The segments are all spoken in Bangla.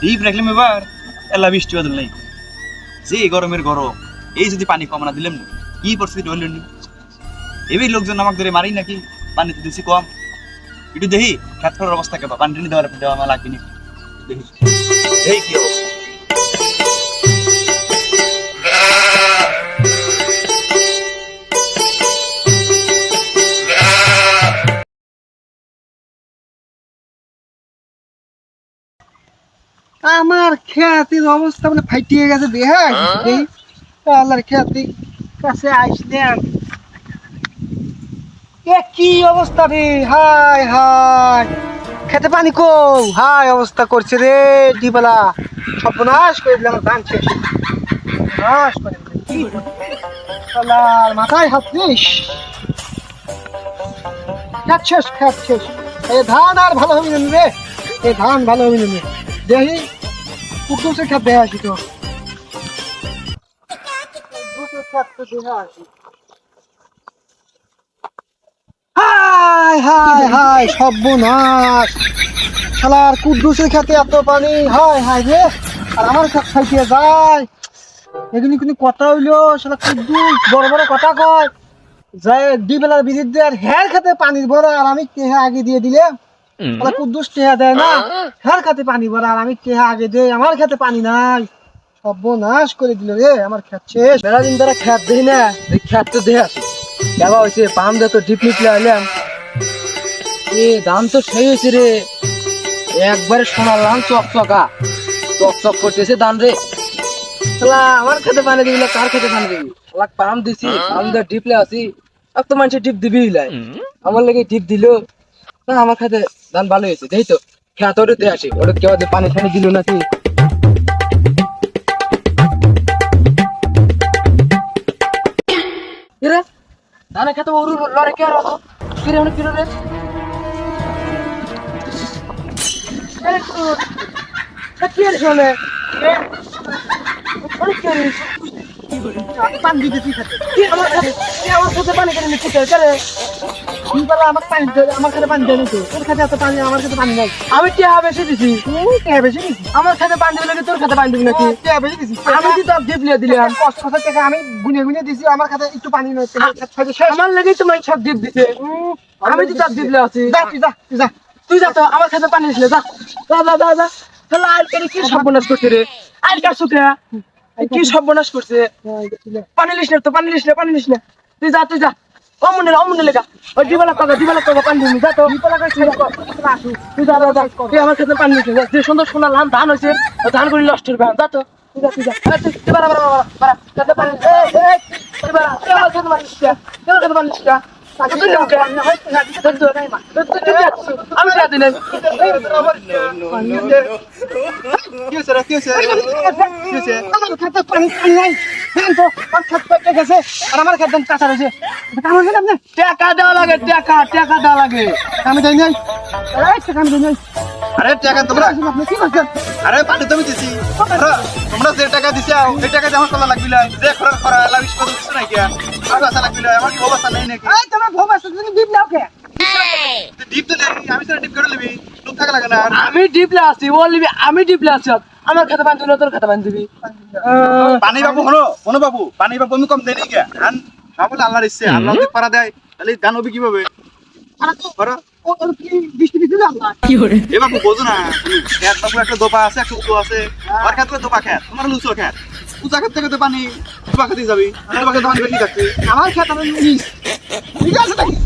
ডিপ রাখলাম এবার এলা বৃষ্টি বাদল নাই, যে গরমের গরম, এই যদি পানি কম না দিলাম কি পরিস্থিতি হইল নি, এবার লোকজন আমাকে ধরে মারি নাকি পানি তো দিছি কম, একটু দেখি খেত করার অবস্থা কেবা, পানি টানি দেওয়া আমার লাগবে নাকি দেখি, এই কি অবস্থা। আমার খেতের অবস্থা মানে ফাইটিয়ে গেছে দেখাই আল্লাহর খেতে কাছে আসলেন কি অবস্থা রে, হাই হাই খেতে পানি কো হাই অবস্থা করছে রে ডিবেলা, সর্বনাশ করে দিলাম ধান শেষ, সর্বনাশ করে দিলাম কি আল্লাহর মাথায় হাত দিস, খেত শেষ খেত শেষ, এই ধান আর ভালো হবে না রে, এই ধান ভালো হবে না দেখি কুকুরকে খেত দেখে আসি তো, কুকুরকে খেত তো দেখে আসি। হাই হাই হাই সর্বনাশ, শালার কুদ্দুসের খেতে এত পানি, হাই হাই রে, আর আমার খেত খাইতে যায় এগুলি কিন্তু কথা হইলো, শালা কুদ্দুস বড় বড় কথা কয় যায় ডিবেলার বিরুদ্ধে, আর হ্যার খেতে পানি ভরা আর আমি টেহা আগে দিয়ে দিলে, শালা কুদ্দুস টেহা দেয় না, হ্যার খেতে পানি ভরা আর আমি টেহা আগে দেই, আমার খেতে পানি নাই, সর্বনাশ করে দিল রে আমার খেত শেষ। বেড়া দিন তারা খেত দেখি না, খেত তো দেখে আসি কেবা হয়েছে, পাম দিয়ে তো ডিপ নিপলে আইলাম, এ দাম তো সেই হয়েছে রে, একবারে সোনার দাম চকচকা চকচক করতেছে দান রে, শালা আমার খেতে পানি দিবি না কার খেতে পানি দিবি, শালা পাম দিছি পাম দিয়ে ডিপলে আসি, আর তো মানুষের ডিপ দিবি লাই, আমার লেগে ডিপ দিল না, আমার খেতে ধান ভালো হয়েছে দেখি তো, খেত ওটা দিয়ে আসি, ওটা কেউ পানি টানি দিল নাকি, রে ধানে খেতে ওরু লড়ে কে আর কিরে অনেক কিরে রে, কি আর শোনে অনেক কি পানি দিতেছি খেতে, আমার সাথে পানি কেন নিচ্ছে রে, আমার পানি আমার খেতে পানি দেয়নি তো, তোর খেতে এত পানি আমার খেতে পানি নাই, আমি টিয়া বেশি দিছি, টেহা বেশি দিছি, আমার খেতে পানি দিবি নাকি তোর খেতে পানি দিবি নাকি, টেহা বেশি দিছি, আমি তো তোর ডিপ নিয়ে দিলাম, কষ্ট কষ্ট টাকা আমি গুনে গুনে দিছি, আমার খাতে একটু পানি নয়, তোমার খেত খাইতে শেষ। আমার লেগেই তোমার সব ডিপ দিছে, আমি তো তোর ডিপলে আছি, যা তুই যা তুই যা, তুই যা তো আমার খেতে পানি দিছিলে, যা যা যা যা যা, তাহলে আর কেন কি সর্বনাশ করছে রে, আর কার সুখে কি সর্বনাশ করছে, পানি লিস না তো পানি লিস না পানি লিস না, তুই যা তুই যা, অমনে লেগা ওই দিবালা পাকা পানি দিবি, যা তো তুই যা যা যা, তুই আমার খেতে পানি দিস, যে সুন্দর সোনার ধান হয়েছে ধান করে নষ্ট হবে, যা তো তুই যা তুই যা, তুই বাড়া বাড়া বাড়া বাড়া খেতে পানি তুই বাড়া, তুই আমার খেতে পানি দিস, তুই আমার খেতে পানি দিস, আমি খেতে নেই, কি হয়েছে রে, কি হয়েছে, কি হয়েছে, আমার খেতে পানি পানি নাই, ধান তো আমার খেত পেটে গেছে আর আমার খেত কাঁচা রয়েছে, কামড় খেলাম না, টাকা দেওয়া লাগে, টাকা দেওয়া লাগে, আমি দেয় নাই, টাকা আমি দেয় নাই, আরে টাকা তোমরা, আপনি কি করছেন, আরে পানি তুমি দিছি, তোমরা যে টাকা দিছি এই টাকা আমার কলা লাগবি না, যে খরা এলা বিশ কত কিছু নাই কি আর আশা লাগবি না, আমার কি অবস্থা নাই নাকি, এই তোমার ভোগ আছে তুমি ডিপ নাও কে, ডিপ তো দেই, আমি সেটা ডিপ করে নিবি, লোক থাকা লাগে না, আমি ডিপলে আছি ও লিবি, আমি ডিপলে আছি, আমার খেতে পানি দিবি তোর খেতে পানি দিবি, পানি বাবু হলো বাবু, পানি বাবু আমি কম দেই নি কে, ধান সাবলে আল্লাহর ইচ্ছে, আল্লাহ যদি পারা দেয় তাহলে ধান হবে কিভাবে, আর তো করো ও কি বৃষ্টি দিছিল না, এ বাবু বোঝো না, খেত বাবু একটা দোপা আছে একটা উঁচু আছে, আর খেত দোপা খেত, তোমার লুচো খেত, উঁচা খেত থেকে তো পানি দোপা খেতে যাবি, দোপা খেতে পানি বেশি থাকবে, আমার খেত আমি নিস ঠিক আছে নাকি,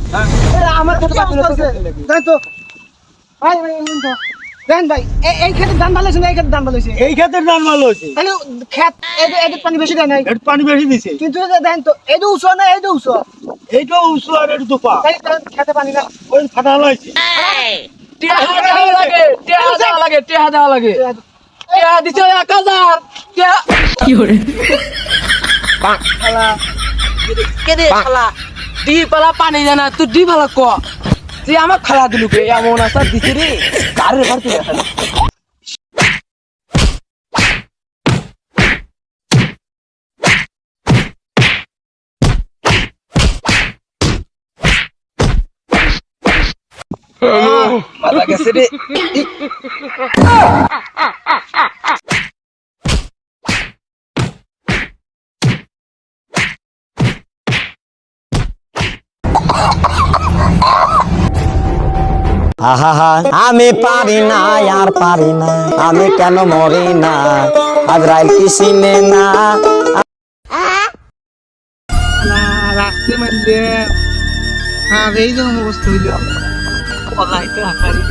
আমার খেতে পানি দিলে তোর আছে খেতে লাগবে। তাই তো ভাই ভাই তো দেন ভাই এই খেতে ধান ভালো হয়েছে না, এই খেতে ধান ভালো হয়েছে, এই ক্ষেতের ধান ভালো হয়েছে, তাহলে খেত এদের পানি বেশি দেয় নাই, একটু পানি বেশি দিছে, কিন্তু দেন তো এই উঁচু না এই উঁচু, এইটাও উঁচু আর একটু দোপা, তাই খেতে পানি না, ওই ফাটা হয়েছে, টিয়া দেওয়া লাগে, টিয়া দেওয়া লাগে, টিয়া দিছে 1000, টিয়া শালা কেদে শালা ডিপালা পানি জানা তুই ডিপালা ক, তুই আমার খালা দিলু কে এমন আসার দিছে রে, কারের ভার তুই দেখা মাথা গেছে রে, আহা আমি পারি না আর পারি না, আমি কেন মরি না, আজরাইল কি চিনে না। রাখতে মারলে আর এই যখন অবস্থা হইল পলাইতে হাঁকারি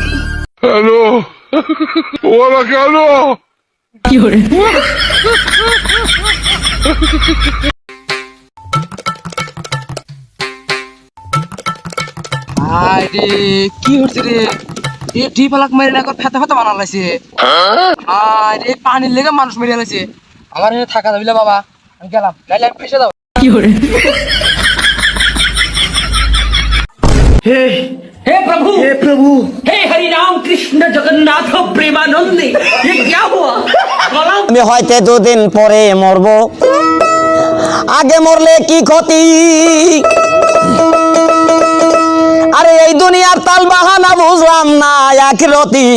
আরে কি হচ্ছে রে, এ ডিপ লাখ মারি না ফেতা ফেতা বানা লাইছে। আরে পানির লেগে মানুষ মেরে লাইছে। আমার এখানে থাকা যাবে না বাবা, আমি গেলাম, নাইলে আমি ফেসে যাবো। हे प्रभु हे हरि राम कृष्ण जगन्नाथ प्रेमानंद, ये क्या हुआ? আমি হয়তো দুদিন পরে মরব, আগে মরলে কি ক্ষতি, আরে এই দুনিয়ার তাল বাহানা বুঝলাম না আখিরাতি।